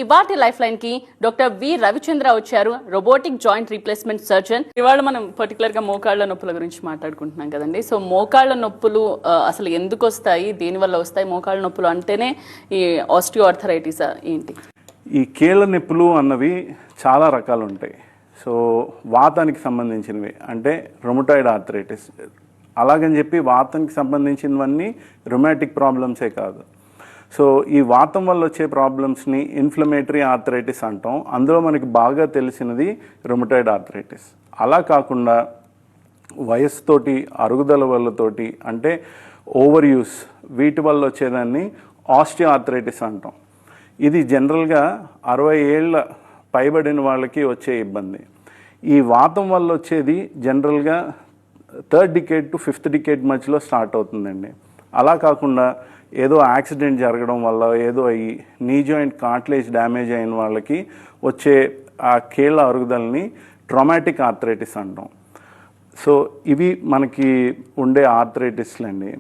ఇవాటి life line కి doctor V Ravichandra వచ్చారు, రోబోటిక్ జాయింట్ రీప్లేస్మెంట్ సర్జన్. ఇవాళ మనం పర్టికులర్ గా మోకాళ్ళ నొప్పుల గురించి మాట్లాడుకుంటున్నాం కదండి. సో మోకాళ్ళ నొప్పులు అసలు ఎందుకు వస్తాయి, దేనివల్ల వస్తాయి? మోకాళ్ళ నొప్పులు అంటేనే ఈ ఆస్టియోఆర్థరైటిస్ ఏంటి? ఈ కీళ్ళ నొప్పులు అన్నవి చాలా రకాలు ఉంటాయి. సో వాతానికి సంబంధించినవి అంటే రొమటాయిడ్ ఆర్థరైటిస్, అలాగని చెప్పి వాతానికి సంబంధించినవన్నీ రొమాటిక్ ప్రాబ్లమ్సే కాదు. సో ఈ వాతం వల్ల వచ్చే ప్రాబ్లమ్స్ని ఇన్ఫ్లమేటరీ ఆర్థరైటిస్ అంటాం. అందులో మనకి బాగా తెలిసినది రొమటాయిడ్ ఆర్థరైటిస్. అలా కాకుండా వయస్సుతోటి, అరుగుదల వల్లతోటి అంటే ఓవర్ యూస్, వీటి వల్ల వచ్చేదాన్ని ఆస్టియో ఆర్థరైటిస్ అంటాం. ఇది జనరల్గా 60 ఏళ్ళ పైబడిన వాళ్ళకి వచ్చే ఇబ్బంది. ఈ వాతం వల్ల వచ్చేది జనరల్గా 3rd decade to 5th decade మధ్యలో స్టార్ట్ అవుతుందండి. అలా కాకుండా ఏదో యాక్సిడెంట్ జరగడం వల్ల ఏదో అయ్యి నీ జాయింట్ కార్టిలేజ్ డ్యామేజ్ అయిన వాళ్ళకి వచ్చే ఆ కీళ్ళ అరుగుదలని ట్రామాటిక్ ఆర్థరైటిస్ అంటాం. సో ఇవి మనకి ఉండే ఆర్థరైటిస్లు అండి.